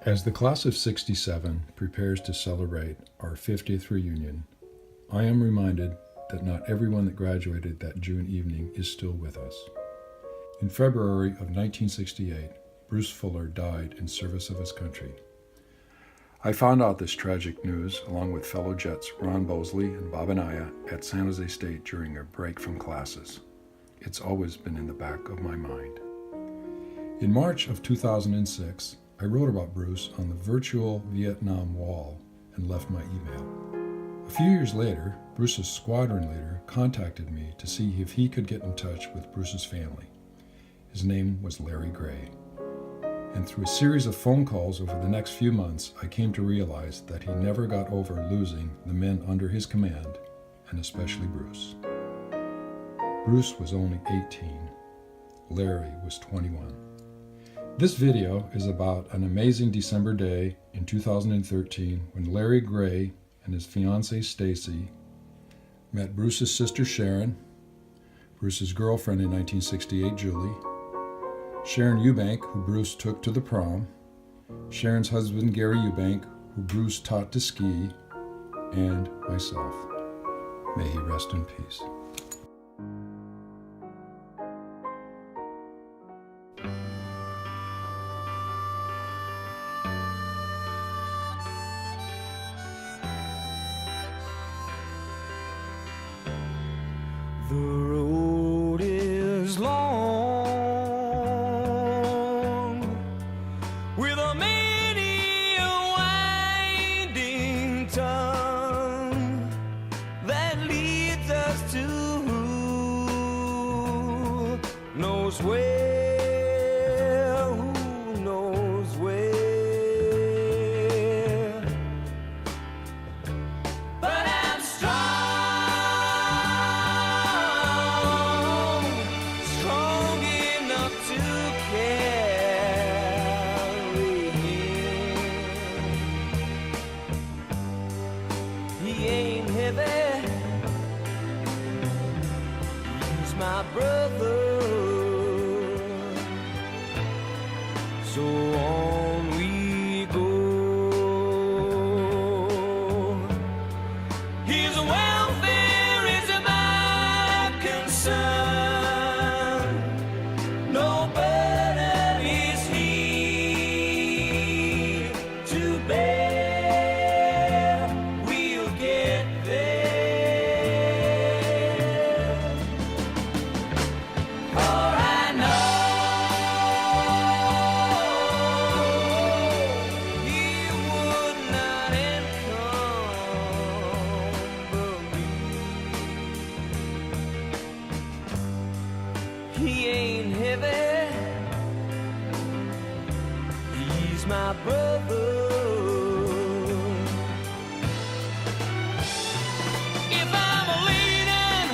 As the class of '67 prepares to celebrate our 50th reunion, I am reminded that not everyone that graduated that June evening is still with us. In February of 1968, Bruce Fuller died in service of his country. I found out this tragic news along with fellow Jets Ron Bosley and Bob Anaya at San Jose State during a break from classes. It's always been in the back of my mind. In March of 2006, I wrote about Bruce on the virtual Viet Nam wall and left my email. A few years later, Bruce's squadron leader contacted me to see if he could get in touch with Bruce's family. His name was Larry Gray. And through a series of phone calls over the next few months, I came to realize that he never got over losing the men under his command, and especially Bruce. Bruce was only 18. Larry was 21. This video is about an amazing December day in 2013 when Larry Gray and his fiancée Stacy met Bruce's sister Sharon, Bruce's girlfriend in 1968, Julie, Sharon Eubank, who Bruce took to the prom, Sharon's husband Gary Eubank, who Bruce taught to ski, and myself. May he rest in peace. The road is long, with a many a winding tongue that leads us to who knows where, who knows where. But I'm strong. My brother, so on we go. His welfare is my concern. No burden is he to bear. We'll get there. He ain't heavy, he's my brother. If I'm leaning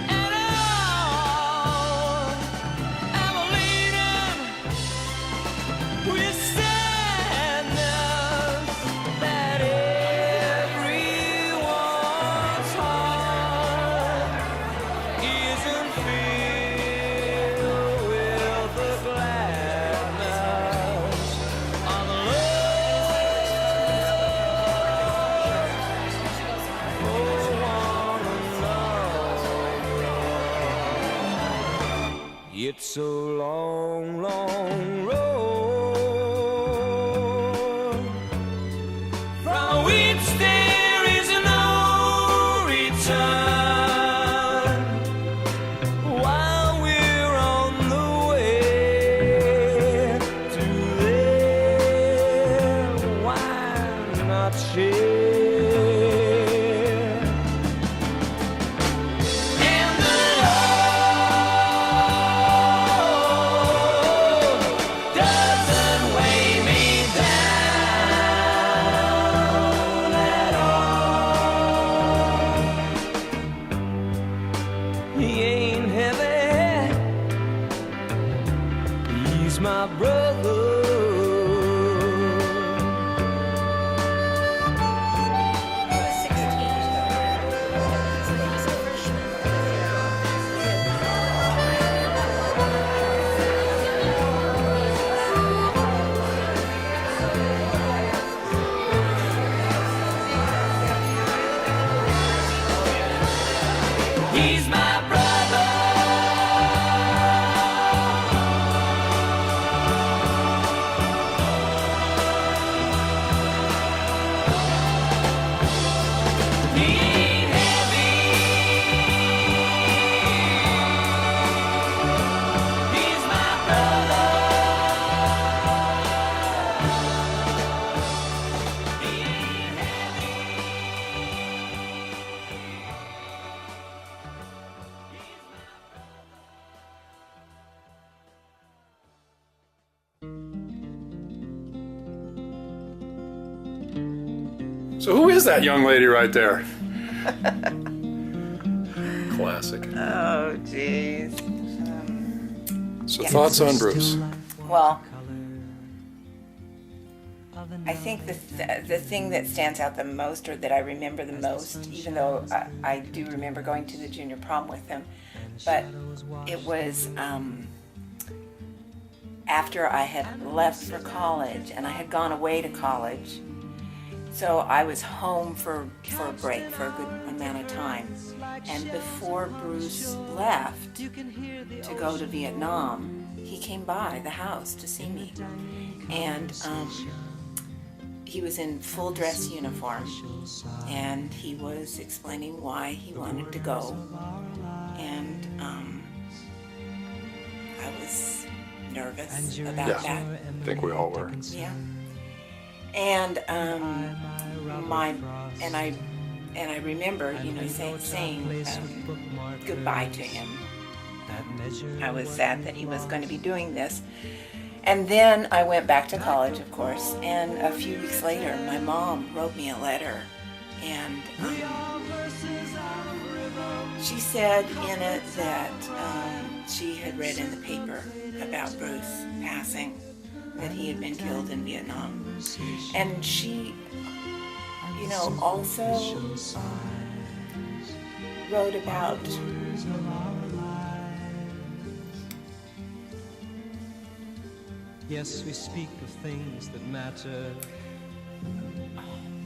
at all, I'm leaning with sadness that everyone's heart isn't filled with the gladness of love for one another. It's a long, long road from which there is no return. While we're on the way to there, why not share? And the Lord doesn't weigh me down at all. He ain't heavy, he's my brother. So who is that young lady right there? Classic. Oh, jeez. So thoughts on Bruce? Well, I think the thing that stands out the most, or that I remember the most, even though I do remember going to the junior prom with him, but it was after I had left for college, and I had gone away to college. So I was home for a break for a good amount of time. And before Bruce left to go to Viet Nam, he came by the house to see me. And he was in full dress uniform, and he was explaining why he wanted to go. And I was nervous about that. I think we all were. Yeah. And I remember, saying goodbye to him. I was sad that he was going to be doing this. And then I went back to college, of course, and a few weeks later, my mom wrote me a letter, and she said in it that she had read in the paper about Bruce passing, that he had been killed in Vietnam. And she, also wrote about Yes, we speak of things that matter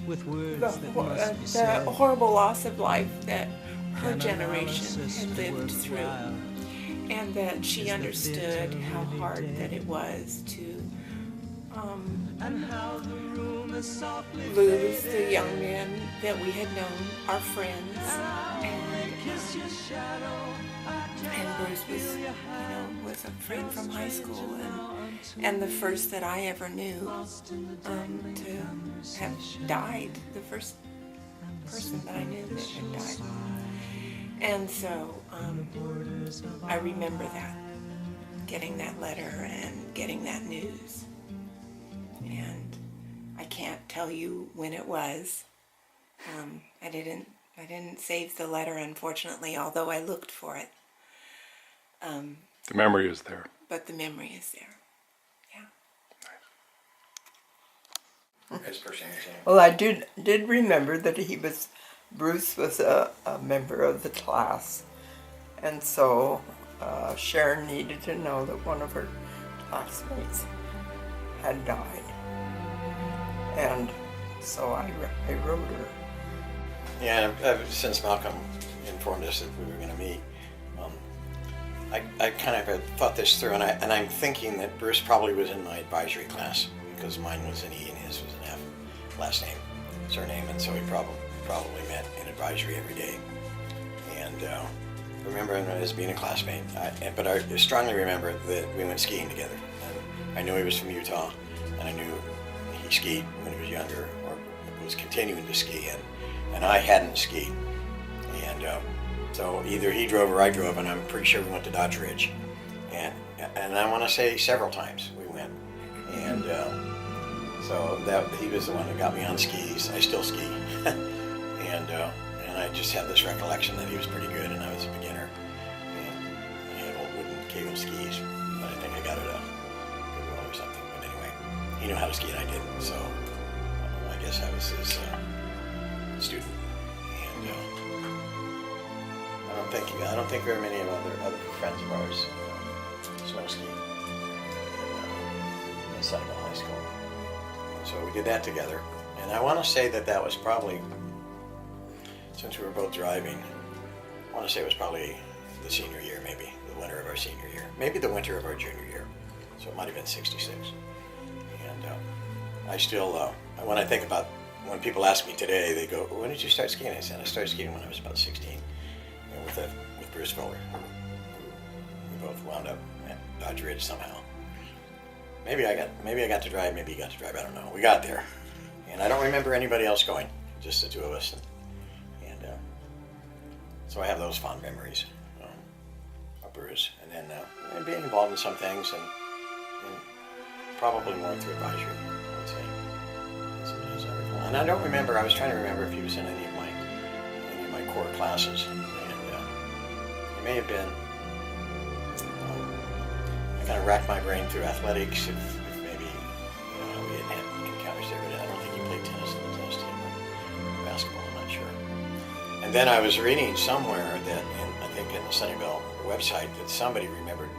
with words the that must be said. horrible loss of life that her generation had lived through, and that she understood how hard that it was to lose the young men that we had known, our friends, and Bruce was a friend from high school, and the first that I ever knew to have died, the first person that I knew that had died. And so I remember that, getting that letter and getting that news. And I can't tell you when it was. I didn't save the letter, unfortunately, although I looked for it. The memory is there. But the memory is there. Yeah. Well, I did remember that Bruce was a member of the class, and so Sharon needed to know that one of her classmates had died, and so I wrote her. Yeah, since Malcolm informed us that we were going to meet, I kind of had thought this through, and I'm thinking that Bruce probably was in my advisory class, because mine was an E and his was an F, last name, surname, and so we probably met in advisory every day. And remember him as being a classmate, but I strongly remember that we went skiing together. And I knew he was from Utah, and I knew he skied when he was younger, or was continuing to ski, and I hadn't skied. And so either he drove or I drove, and I'm pretty sure we went to Dodge Ridge. And I want to say several times we went. And so he was the one that got me on skis. I still ski. And I just have this recollection that he was pretty good, and I was a beginner. And I had old wooden cable skis, but I think I got it a Goodwill or something. But anyway, he knew how to ski and I didn't, so I guess I was his student. And I don't think very many of other friends of ours snow skied in Sunnyvale High School. So we did that together, and I want to say that was probably, since we were both driving, I want to say it was probably the senior year, maybe the winter of our senior year, maybe the winter of our junior year. So it might have been '66. And I still, when I think about, when people ask me today, they go, "When did you start skiing?" I said, "I started skiing when I was about 16, with Bruce Fuller. We both wound up at Dodge Ridge somehow. Maybe I got to drive, maybe he got to drive, I don't know. We got there, and I don't remember anybody else going, just the two of us. And so I have those fond memories of Bruce, and then being involved in some things, and probably more through advisory, I would say. Sometimes I recall. And I don't remember. I was trying to remember if he was in any of my core classes, and he may have been. I kind of racked my brain through athletics if maybe we had had encounters there, but I don't think he played tennis on the tennis team or basketball. I'm not sure. And then I was reading somewhere that, I think in the Sunnyvale website, that somebody remembered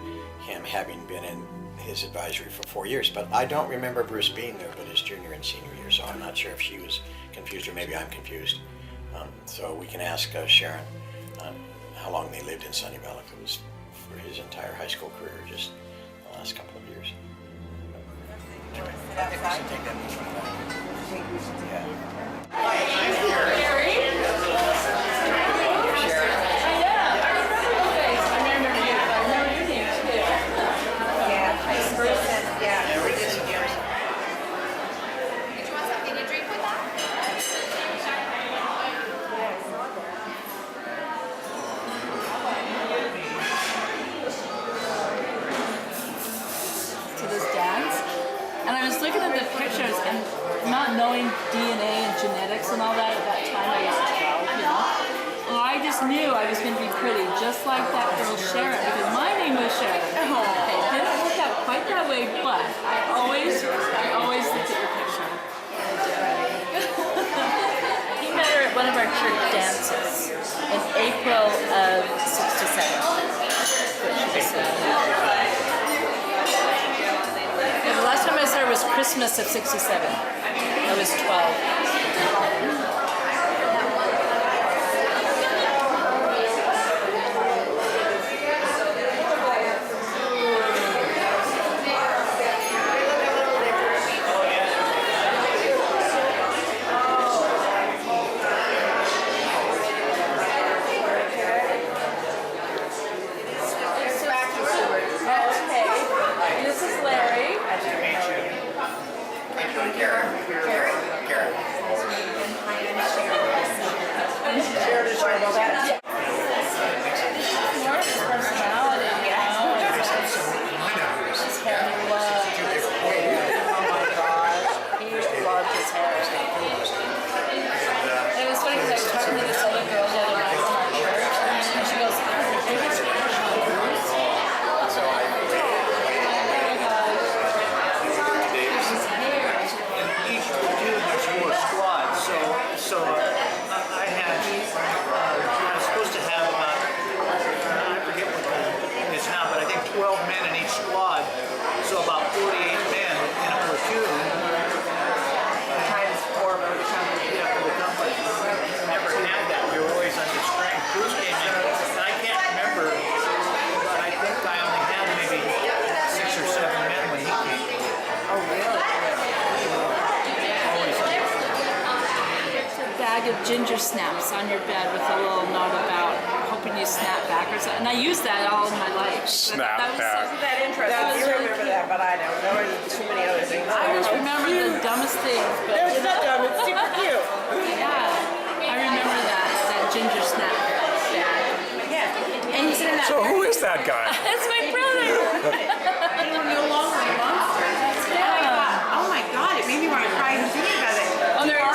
him having been in his advisory for 4 years, but I don't remember Bruce being there but his junior and senior year, so I'm not sure if she was confused or maybe I'm confused. So we can ask Sharon how long they lived in Sunnyvale, if it was for his entire high school career or just the last couple of years. Anyway, I think we should take that meeting back. Not knowing DNA and genetics and all that at that time, I was 12, you know. Well, I just knew I was going to be pretty, just like that girl Sharon, because my name was Sharon. Okay, it didn't work out quite that way, but I always looked at the picture. He met her at one of our church dances in April of '67. The last time I saw her was Christmas of '67. I was 12. Of ginger snaps on your bed with a little note about hoping you snap back or something. And I used that all in my life. Snap that was back. Isn't that interesting? You remember that, but I don't. There were too many other things. I just remember the dumbest things. But There's not dumb. It's super cute. yeah, I remember that ginger snap bag. Yeah. And you sit in that. So who is that guy? That's my brother. They were no longer a monster. Yeah. Oh my god, it made me want to cry even thinking about it. Oh, there is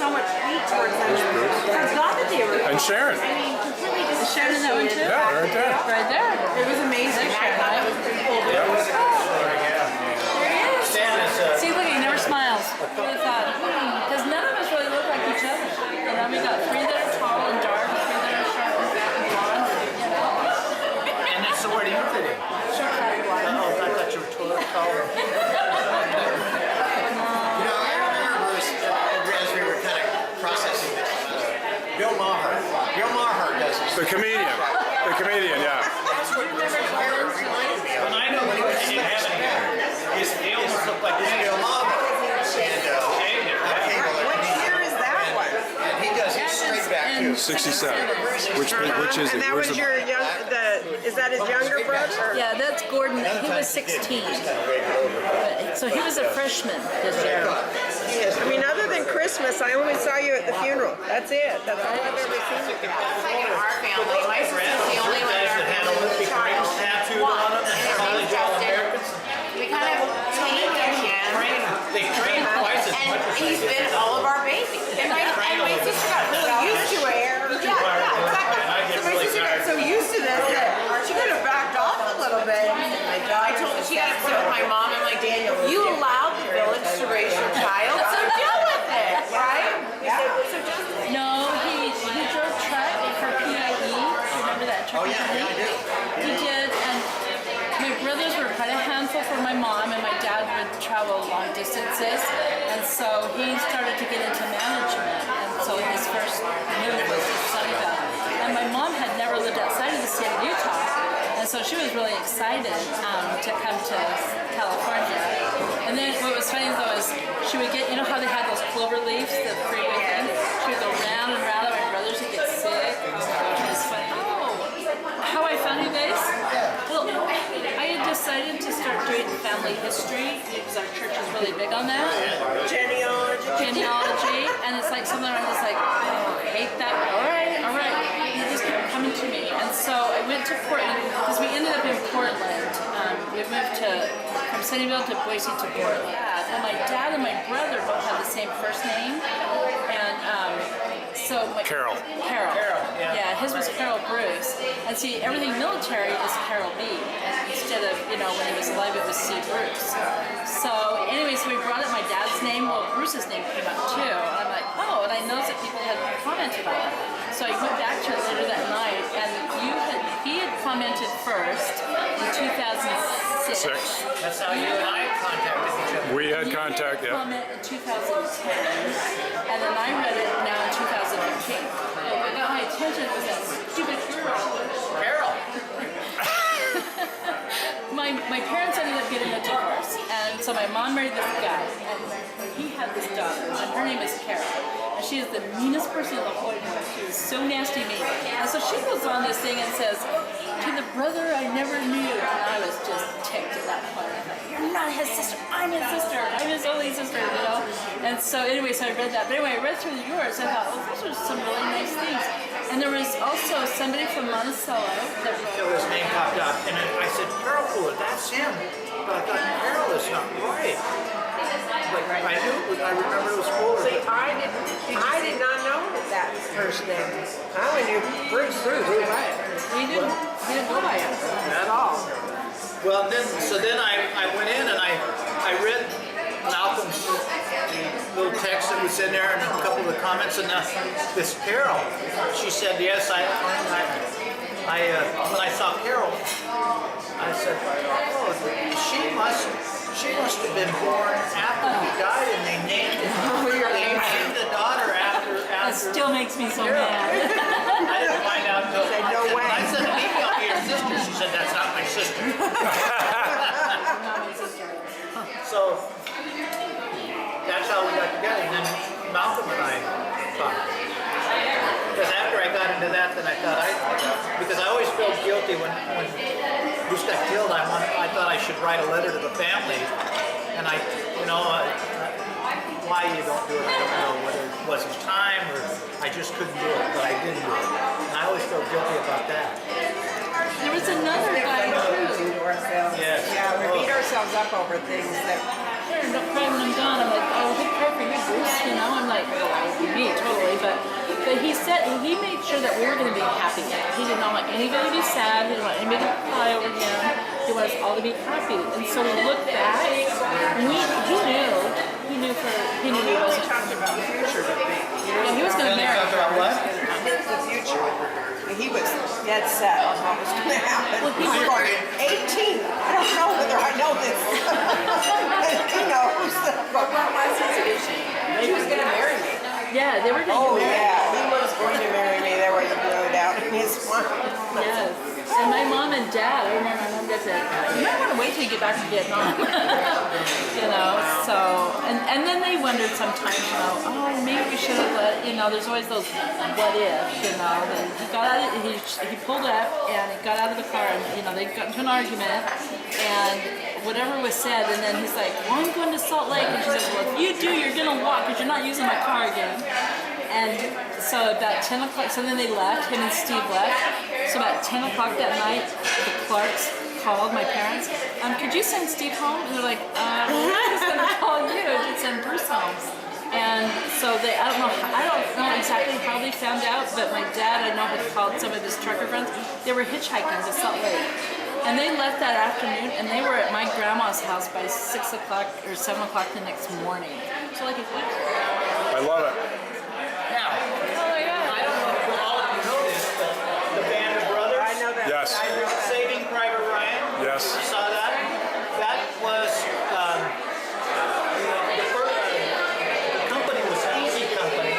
So much hate towards them. I forgot that they were. And Sharon. I mean, completely just Sharon in that one too? Yeah, right there. Right there. It was amazing. I thought that was pretty cool. But it was, See, look, he never smiles. Who would have thought? Because none of us really look like each other. You know, we got three that are tall and dark, three that are short and fat and blonde. You know. And so where do you fit in? Short, fat, and blonde. Oh, I thought you were taller. As we were kind of processing this, Bill Maher does this. The comedian, yeah. That's what reminded me of. And I know when he didn't have any hair. They almost look like this. Bill Maher. What year is that one? And he does it straight back too. 67. Which is And it? that Where's was the? your is that his younger brother? Yeah, that's Gordon. He was 16. So he was a freshman this year. I mean, other than Christmas, I only saw you at the funeral. That's it. That's all I've ever seen. that's like in our family. My sister's the only one in our Had family Olympic with a child. rings tattooed One. on them. And his College name's Justin. All-Americans. We kind of take him. They train twice as And much as he's been all of our babies. used to this. She could have backed off a little bit. I told her she got upset with my mom and my dad. You allowed the village to raise your child, so deal with it, right? So just No, he drove truck for PIE. Remember that truck? Oh yeah, yeah, I do. He did, and my brothers were quite a handful for my mom, and my dad would travel long distances, and so he started to get into management, and so his first move was to Sunnyvale. And my mom had never lived outside of the state of Utah, and so she was really excited to come to California. And then what was funny though is she would get, you know how they had those clover leaves, the freeway thing? She would go round and round, and my brothers would get sick. It was funny. Oh, how I found you guys? Well, I had decided to start doing family history because our church is really big on that. Genealogy, and it's like something I'm just like, oh, I hate that. All right, you just kept coming to me. And so I went to Portland because we ended up in Portland. We moved from Sunnyvale to Boise to Portland. And my dad and my brother both have the same first name, and so Carol. Carol, yeah, his was Carol Bruce. And see, everything military is Carol B. Instead of, you know, when he was alive, it was C. Bruce. So anyway, so we brought up my dad's name. Well, Bruce's name came up too. And I'm like, oh, and I noticed that people had commented on it. So I went back to it later that night, and he had commented first in 2006. That's how you and I contacted each other. We had contact, yeah. Comment in 2010, and then I read it now in 2015. What got my attention was that stupid Carol. My parents ended up getting a divorce, and so my mom married this guy, and he had this daughter, and her name is Carol. And she is the meanest person in the whole world. She was so nasty mean. And so she goes on this thing and says, to the brother I never knew, and I was just ticked at that point. I thought, you're not his sister, I'm his sister, I'm his only sister, you know? And so anyway, so I read that. But anyway, I read through yours, I thought, well, those are some really nice things. And there was also somebody from Monticello that wrote. Until his name popped up, and then I said, Carol Fuller, that's him. But I thought, Carol is not right. But I knew, I remember it was Fuller. See, I did not know that first name. I only knew Bruce. Right. He didn't go by it. At all. Well, then I went in and I read Malcolm's little text that was in there and a couple of the comments, and this Carol, she said, yes, when I saw Carol, I said, oh, she must have been born after he died, and they named the daughter after. That still makes me so mad. I didn't find out until no way. I sent an email to your sister. She said, that's not my sister. So that's how we got together. And then Malcolm and I talked. Because after I got into that, then I thought because I always felt guilty when Bruce got killed. I thought I should write a letter to the family, and why you don't do it, I don't know, whether it wasn't time or I just couldn't do it, but I didn't do it. And I always felt guilty about that. There was another guy too. Yes. Yeah, we beat ourselves up over things that. Don't cry when I'm gone. I'm like, oh, good prayer for you, Bruce. You know, I'm like, well, that would be me totally. But he said he made sure that we were going to be happy. He did not want anybody to be sad. He didn't want anybody to cry over him. He wanted us all to be happy. And so we looked back, and he knew he wasn't talked about the future with me. Yeah, he was going to marry her. About what? The future. He was dead set on what was going to happen. Well, he I'm was- going 18. I don't know whether I know this. He knows. But what was his vision? He was going to marry me. Yeah, they were going to Oh get married. yeah, he was going to marry me. There was no doubt in his mind. Yes. And my mom and dad, I remember my mom dad said, you might want to wait till you get back to Vietnam. You know, so, and then they wondered sometimes, you know, oh, maybe we should have let, you know, there's always those what ifs, you know. Then he got out, he pulled up and he got out of the car and, you know, they got into an argument and whatever was said, and then he's like, well, I'm going to Salt Lake. And she said, well, if you do, you're going to walk because you're not using my car again. And so about 10 o'clock, so then they left, him and Steve left. So about 10 o'clock that night, the Clarks called my parents. Could you send Steve home? And they're like, we're just going to call you to send Bruce home. And so I don't know exactly how they found out, but my dad, I know, had called some of his trucker friends. They were hitchhiking to Salt Lake. And they left that afternoon, and they were at my grandma's house by 6 o'clock or 7 o'clock the next morning. So like a week. I love it. Now, Oh my God. I don't know if all of you know this, but the Band of Brothers. I know that. Yes. Saving Private Ryan. Yes. You saw that? That was the company was Easy Company,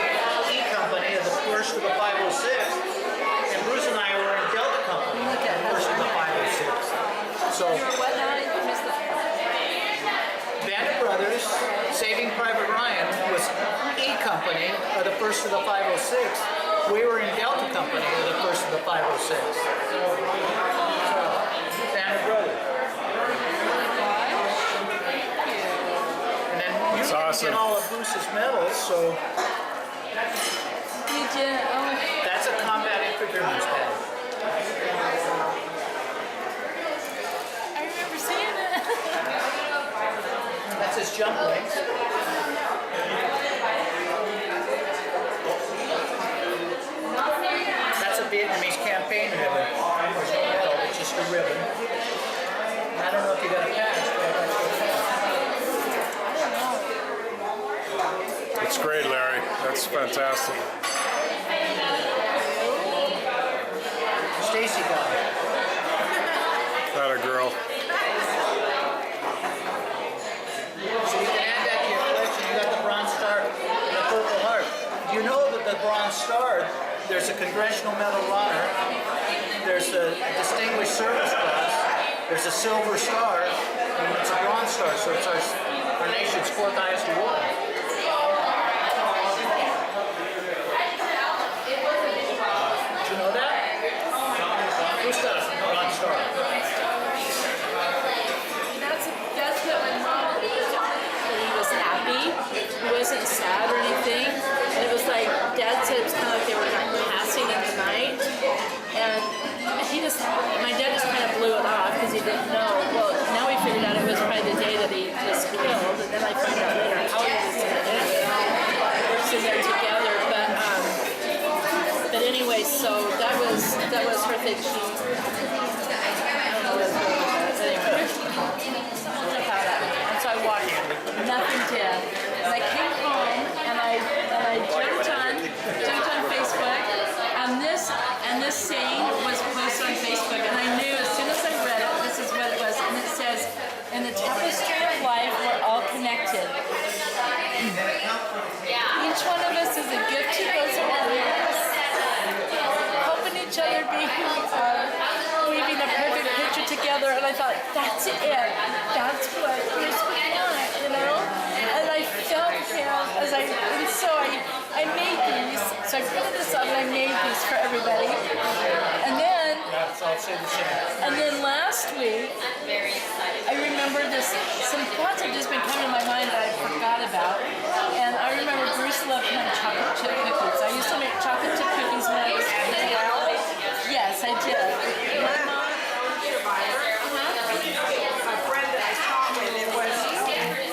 E Company, the first of the 506, and Bruce and I were in Delta Company, the first of the 506. So, What now? I missed that. Band of Brothers, Saving Private Ryan was E Company, the first of the 506. We were in Delta Company, the first of the 506. Band of Brothers. And then you That's didn't awesome. get all of Bruce's medals, so You did. Oh, that's a combat infantryman's badge. I remember seeing it. That's his jump rings. That's a Vietnamese campaign ribbon. There's no medal, it's just a ribbon. I don't know if you got a patch, but I got a patch. It's great, Larry. That's fantastic. Stacy got it. That a girl. So you can add that to your collection. You got the Bronze Star and the Purple Heart. Do you know that the Bronze Star, there's a Congressional Medal of Honor, there's a Distinguished Service Cross, there's a Silver Star, and it's a Bronze Star, so it's our nation's fourth highest award. Did you know that? Who's got a Bronze Star? That's what my mom did. He was happy. He wasn't sad or anything. And it was like, Dad said it was kind of like they were like passing in the night. And my dad just kind of blew it off because he didn't know. Well, now we figured out it was probably the day that he was killed. And then I found out later how he was killed. We're sitting there together. But anyway, so that was her thing. She, I don't know what it was. Anyway. And so I watched nothing did. And I came home and I jumped on Facebook and this saying was posted on Facebook, and I knew as soon as I read it, this is what it was, and it says, "In the tapestry of life, we're all connected. Each one of us is a gift to those around us, helping each other be who we are, weaving a perfect picture together." And I thought, that's it. That's what we're supposed to want, you know? And I felt him and so I made these. So I printed this up and I made these for everybody. And then I'll say the same. and then last week, I remember some thoughts have just been coming to my mind that I forgot about. And I remember Bruce loved to make chocolate chip cookies. I used to make chocolate chip cookies when I was a kid. Yes, I did. My mom, A friend that I taught with, it was Afghanistan.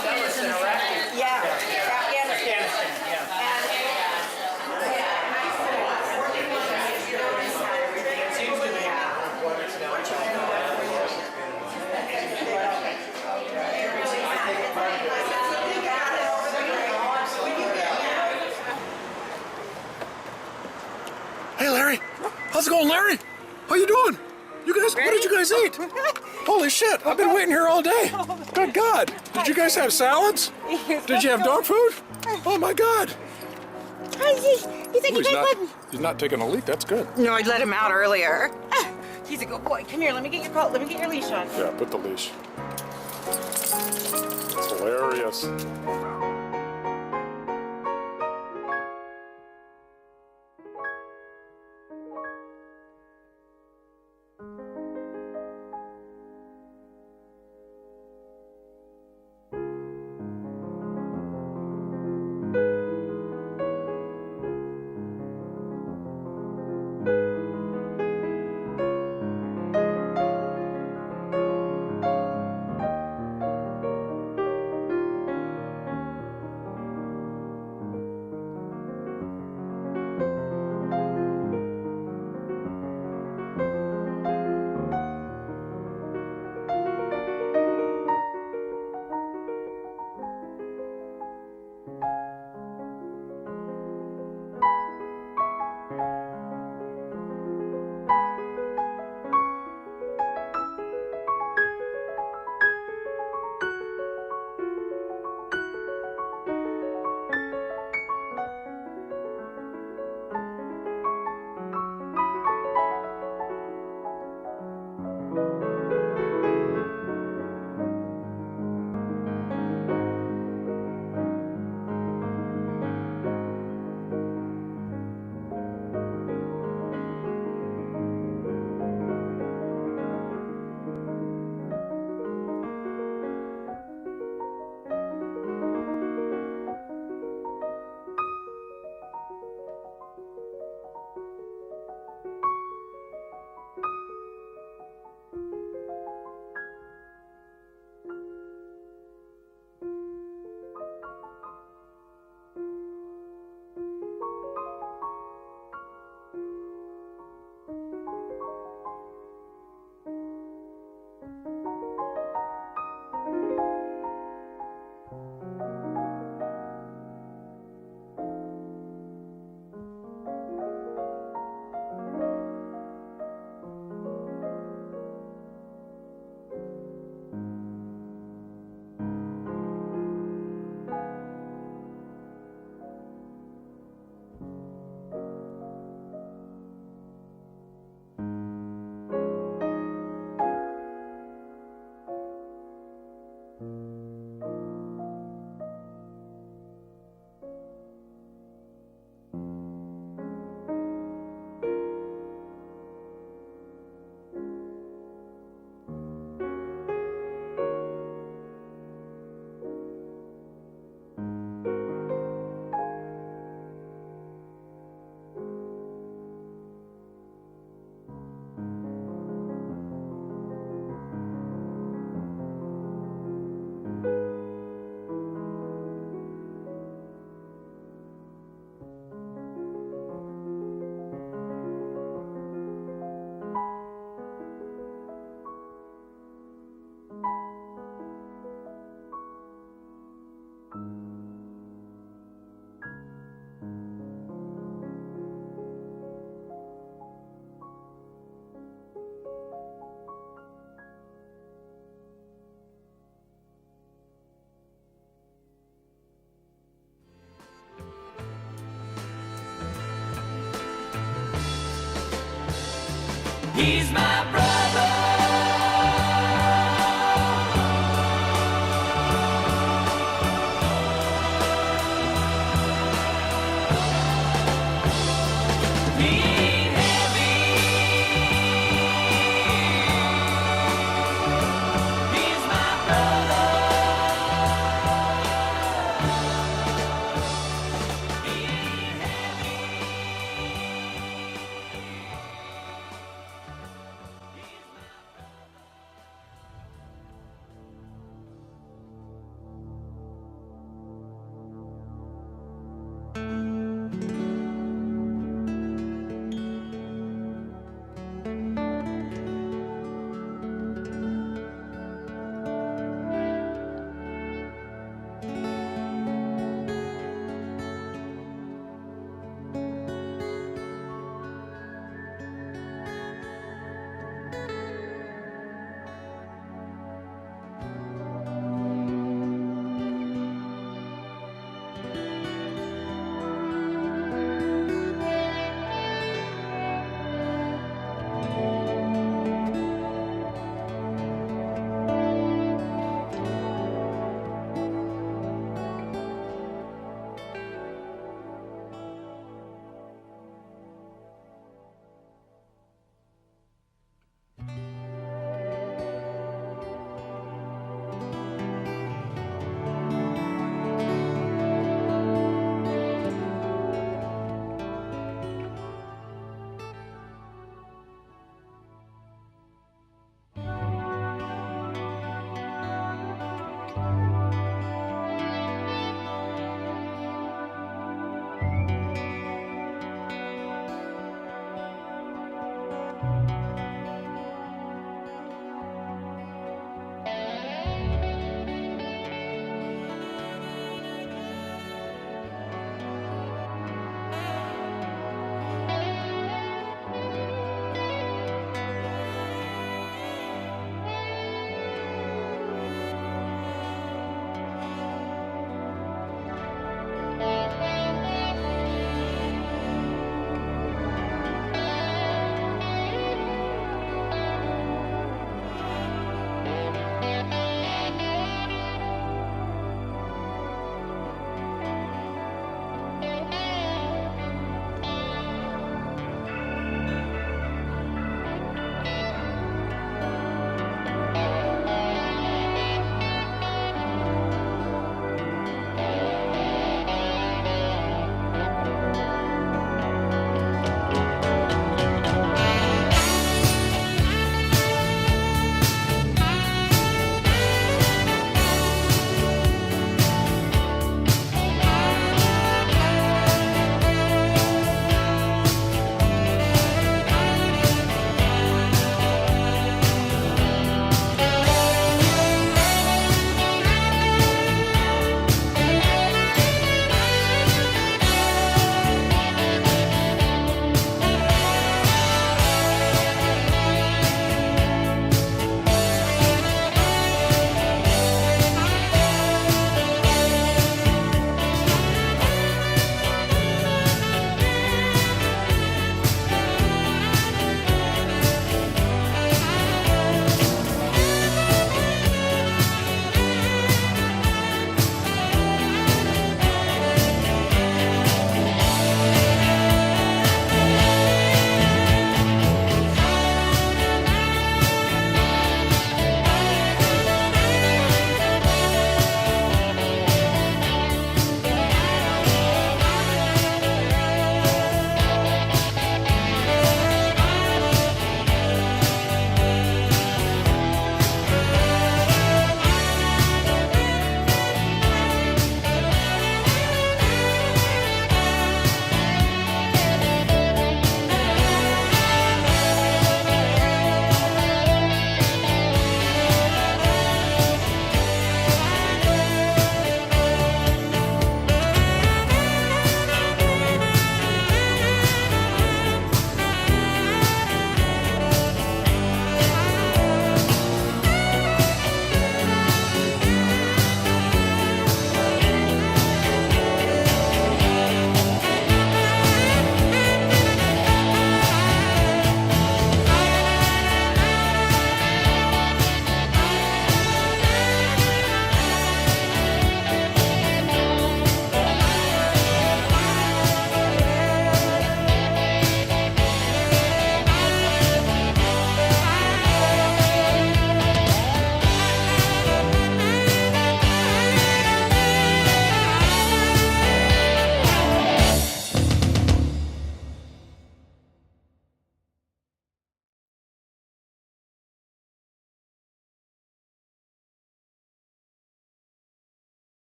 Afghanistan, yeah. Hey, Larry. How's it going, Larry? How you doing? You guys, what did you guys eat? Holy shit, I've been waiting here all day. Good God. Did you guys have salads? Did you have dog food? Oh my God. He's not taking a leak, that's good. No, I let him out earlier. He's a good boy. Come here, let me get your coat. Let me get your leash on. Yeah, put the leash. It's hilarious. He's my brother.